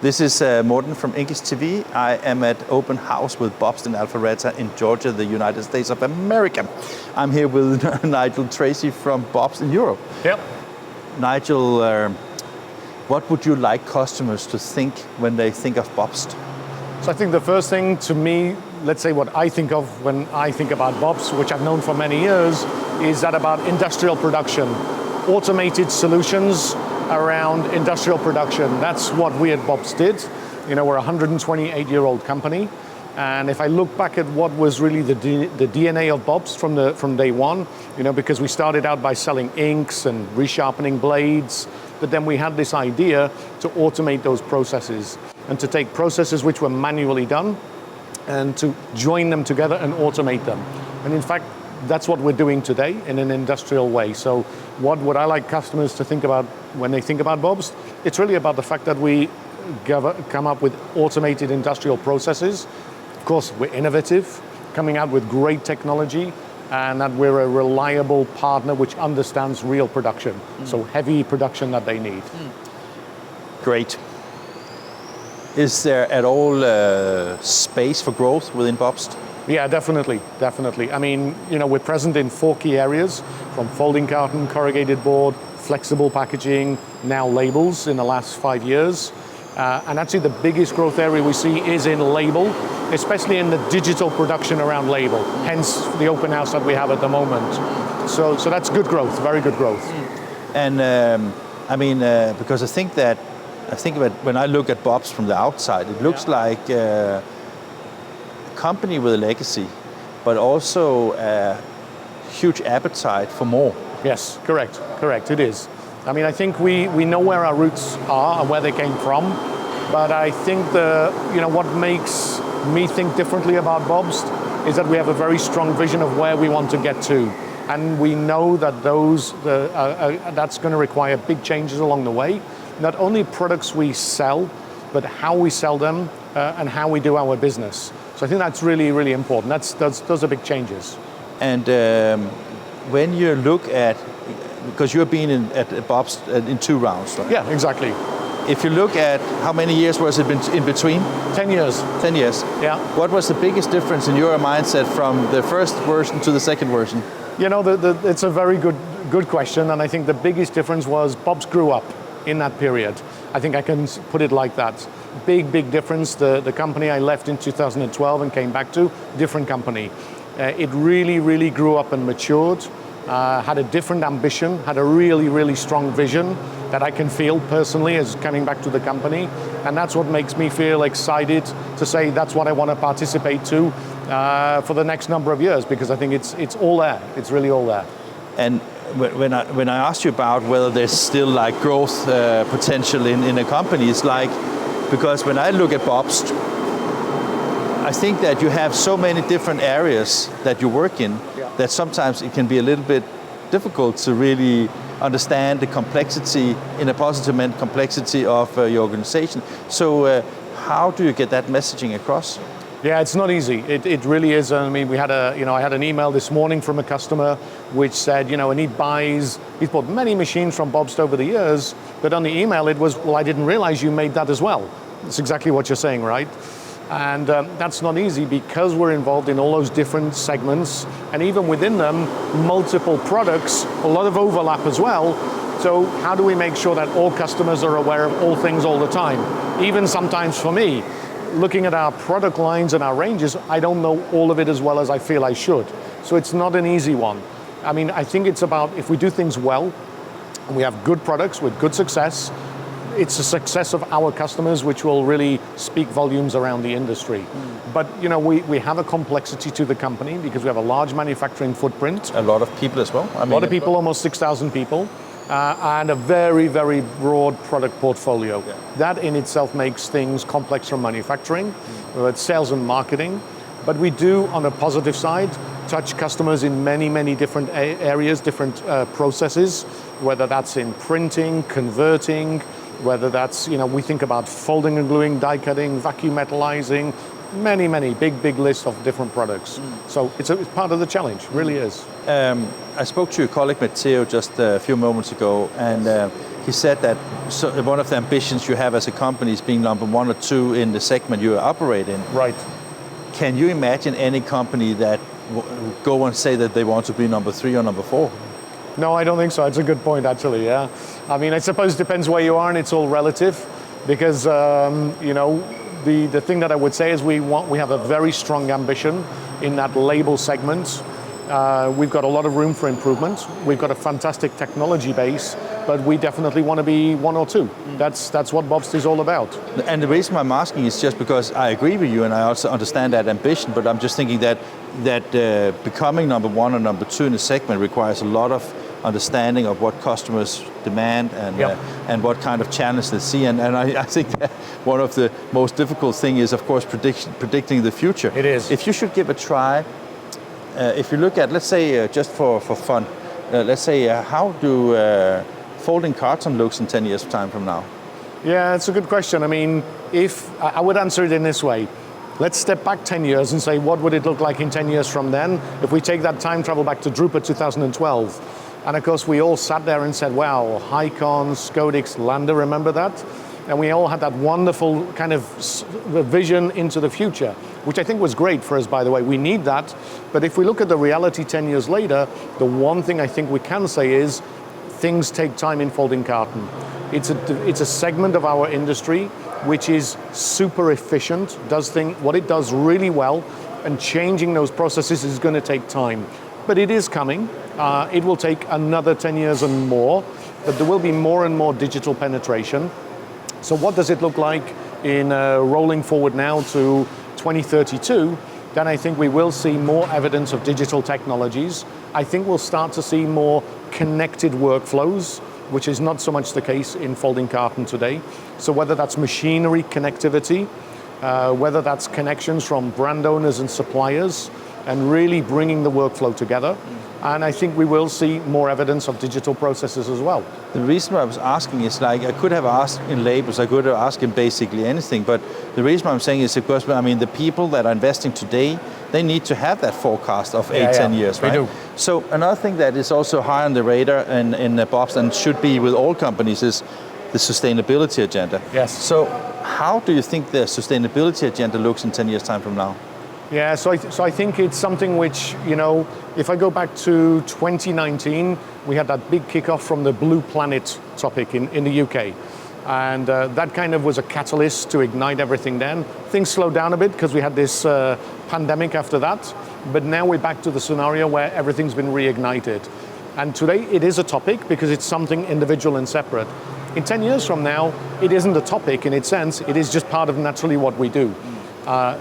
This is Morten from INKISH TV. I am at Open House with Bobst in Alpharetta in Georgia, the United States of America. I'm here with Nigel Tracey from Bobst in Europe. Yep. Nigel, what would you like customers to think when they think of Bobst? So I think the first thing to me, let's say what I think of when I think about Bobst, which I've known for many years, is that about industrial production, automated solutions around industrial production. That's what we at Bobst did. You know, we're a 128-year-old company. And if I look back at what was really the DNA of Bobst from day one, you know, because we started out by selling inks and resharpening blades, but then we had this idea to automate those processes and to take processes which were manually done and to join them together and automate them. And in fact, that's what we're doing today in an industrial way. So what would I like customers to think about when they think about Bobst? It's really about the fact that we come up with automated industrial processes. Of course, we're innovative, coming out with great technology, and that we're a reliable partner which understands real production, so heavy production that they need. Great. Is there at all space for growth within Bobst? Yeah, definitely. I mean, you know, we're present in 4 key areas, from folding carton, corrugated board, flexible packaging, now labels in the last 5 years. And actually the biggest growth area we see is in label, especially in the digital production around label, hence the open house that we have at the moment. So that's good growth, very good growth. And I mean, because I think that when I look at Bobst from the outside, it looks like a company with a legacy, but also a huge appetite for more. Yes, correct, it is. I mean, I think we know where our roots are and where they came from, but I think what makes me think differently about Bobst is that we have a very strong vision of where we want to get to. And we know that that's going to require big changes along the way. Not only products we sell, but how we sell them and how we do our business. So I think that's really, really important. Those are big changes. And when you look at, because you've been at Bobst in 2 rounds, right? Yeah, exactly. If you look at how many years was it in between? 10 years. 10 years. Yeah. What was the biggest difference in your mindset from the first version to the second version? You know, it's a very good question, and I think the biggest difference was Bobst grew up in that period. I think I can put it like that. Big difference. The company I left in 2012 and came back to, different company. It really grew up and matured, had a different ambition, had a really strong vision that I can feel personally as coming back to the company. And that's what makes me feel excited to say that's what I want to participate to for the next number of years, because I think it's all there. It's really all there. And when I asked you about whether there's still like growth potential in a company, it's like, because when I look at Bobst, I think that you have so many different areas that you work in that sometimes it can be a little bit difficult to really understand the complexity, in a positive manner, complexity of your organization. So how do you get that messaging across? Yeah, it's not easy. It really is. I mean, I had an email this morning from a customer which said, and he's bought many machines from Bobst over the years, but on the email it was, well, I didn't realize you made that as well. That's exactly what you're saying, right? And that's not easy because we're involved in all those different segments, and even within them, multiple products, a lot of overlap as well. So how do we make sure that all customers are aware of all things all the time? Even sometimes for me, looking at our product lines and our ranges, I don't know all of it as well as I feel I should. So it's not an easy one. I mean, I think it's about, if we do things well, and we have good products with good success, it's the success of our customers which will really speak volumes around the industry. But we have a complexity to the company because we have a large manufacturing footprint. A lot of people as well. A lot of people, almost 6,000 people. And a very broad product portfolio. Yeah. That in itself makes things complex from manufacturing, whether it's sales and marketing. But we do, on a positive side, touch customers in many different areas, different processes, whether that's in printing, converting, whether that's, we think about folding and gluing, die cutting, vacuum metallizing, many big list of different products. So it's part of the challenge, really is. I spoke to your colleague Matteo just a few moments ago, and he said that one of the ambitions you have as a company is being number 1 or 2 in the segment you operate in. Right. Can you imagine any company that go and say that they want to be number 3 or number 4? No, I don't think so. It's a good point, actually, yeah. I mean, I suppose it depends where you are, and it's all relative, because, the thing that I would say is we have a very strong ambition in that label segment. We've got a lot of room for improvement. We've got a fantastic technology base, but we definitely want to be 1 or 2. That's what Bobst is all about. And the reason I'm asking is just because I agree with you, and I also understand that ambition, but I'm just thinking that becoming number 1 or number 2 in a segment requires a lot of understanding of what customers demand and what kind of challenge they see. And I think that one of the most difficult things is, of course, predicting the future. It is. If you should give a try, if you look at, let's say, just for fun, let's say, how do folding carton looks in 10 years' time from now? Yeah, it's a good question. I mean, if I would answer it in this way. Let's step back 10 years and say, what would it look like in 10 years from then? If we take that time travel back to Drupa 2012, and of course we all sat there and said, wow, Hycon, Scodix, Lander, remember that? And we all had that wonderful kind of vision into the future, which I think was great for us, by the way. We need that. But if we look at the reality 10 years later, the one thing I think we can say is things take time in folding carton. It's a segment of our industry which is super efficient, what it does really well, and changing those processes is going to take time. But it is coming. It will take another 10 years and more, but there will be more and more digital penetration. So what does it look like in rolling forward now to 2032? Then I think we will see more evidence of digital technologies. I think we'll start to see more connected workflows, which is not so much the case in folding carton today. So whether that's machinery connectivity, whether that's connections from brand owners and suppliers, and really bringing the workflow together. And I think we will see more evidence of digital processes as well. The reason I was asking is, like, I could have asked in labels, I could have asked in basically anything, but the reason I'm saying is because, I mean, the people that are investing today, they need to have that forecast of 10 years, right? They do. So another thing that is also high on the radar in Bobst and should be with all companies is the sustainability agenda. Yes. So how do you think the sustainability agenda looks in 10 years' time from now? Yeah, so I think it's something which, if I go back to 2019, we had that big kickoff from the Blue Planet topic in the UK. And that kind of was a catalyst to ignite everything then. Things slowed down a bit because we had this pandemic after that. But now we're back to the scenario where everything's been reignited. And today it is a topic because it's something individual and separate. In 10 years from now, it isn't a topic in its sense. It is just part of naturally what we do.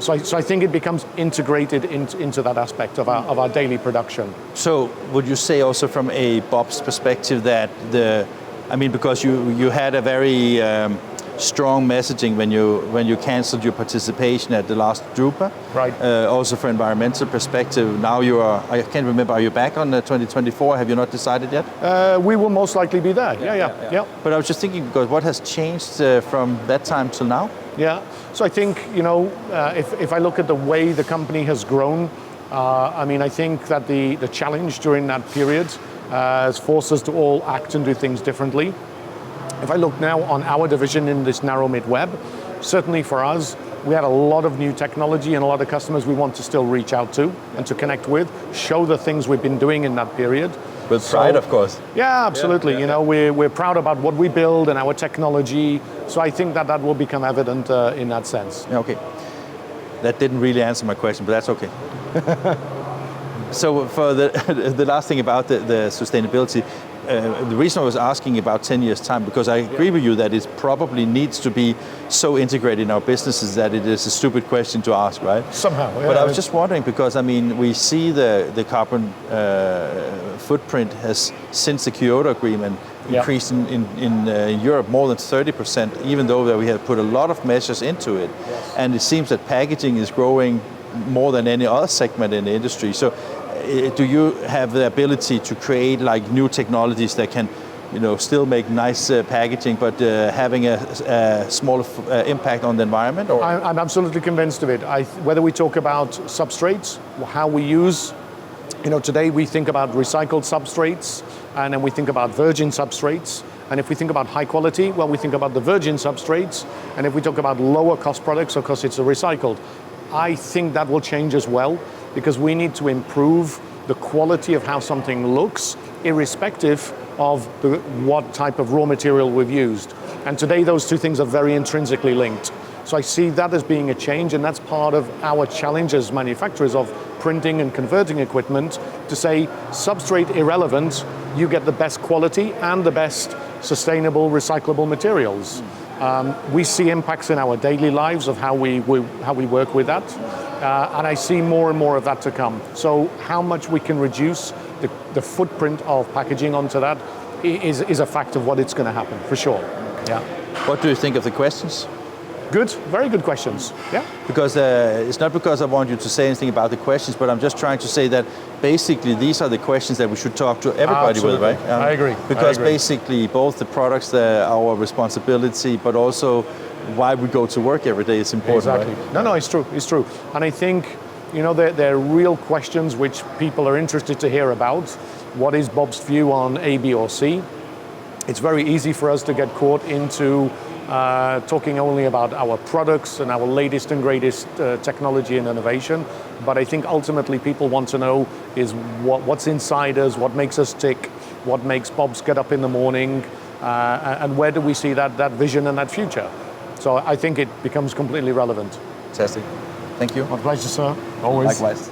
So I think it becomes integrated into that aspect of our daily production. So would you say also from a Bobst perspective that because you had a very strong messaging when you canceled your participation at the last Drupa, right? Also for environmental perspective, now I can't remember, are you back on 2024? Have you not decided yet? We will most likely be there. Yeah. But I was just thinking, because what has changed from that time till now? Yeah, so I think, if I look at the way the company has grown, I think that the challenge during that period has forced us to all act and do things differently. If I look now on our division in this narrow mid-web, certainly for us, we had a lot of new technology and a lot of customers we want to still reach out to and to connect with, show the things we've been doing in that period. With pride, of course. Yeah, absolutely. We're proud about what we build and our technology. So I think that will become evident in that sense. Yeah, okay. That didn't really answer my question, but that's okay. So for the last thing about the sustainability, the reason I was asking about 10 years' time, because I agree with you that it probably needs to be so integrated in our businesses that it is a stupid question to ask, right? Somehow, yeah. But I was just wondering, because we see the carbon footprint has, since the Kyoto Agreement, increased in Europe more than 30%, even though we have put a lot of measures into it. Yes. And it seems that packaging is growing more than any other segment in the industry. So do you have the ability to create like new technologies that can still make nice packaging, but having a smaller impact on the environment? Or? I'm absolutely convinced of it. Whether we talk about substrates, how we use, today we think about recycled substrates, and then we think about virgin substrates, And if we think about high quality, well, we think about the virgin substrates. And if we talk about lower cost products, of course, it's the recycled. I think that will change as well, because we need to improve the quality of how something looks, irrespective of what type of raw material we've used. And today those two things are very intrinsically linked. So I see that as being a change, and that's part of our challenge as manufacturers of printing and converting equipment, to say substrate irrelevant, you get the best quality and the best sustainable recyclable materials. We see impacts in our daily lives of how we work with that, and I see more and more of that to come. So how much we can reduce the footprint of packaging onto that is a fact of what it's going to happen, for sure. Yeah. What do you think of the questions? Good, very good questions. Yeah. Because it's not because I want you to say anything about the questions, but I'm just trying to say that basically these are the questions that we should talk to everybody with, right? I agree. Because basically both the products, our responsibility, but also why we go to work every day is important. Exactly. Right? No, it's true. And I think, there are real questions which people are interested to hear about. What is Bob's view on A, B, or C? It's very easy for us to get caught into talking only about our products and our latest and greatest technology and innovation. But I think ultimately people want to know is what's inside us, what makes us tick, what makes Bob's get up in the morning, and where do we see that vision and that future. So I think it becomes completely relevant. Fantastic. Thank you. My pleasure, sir. Always. Likewise.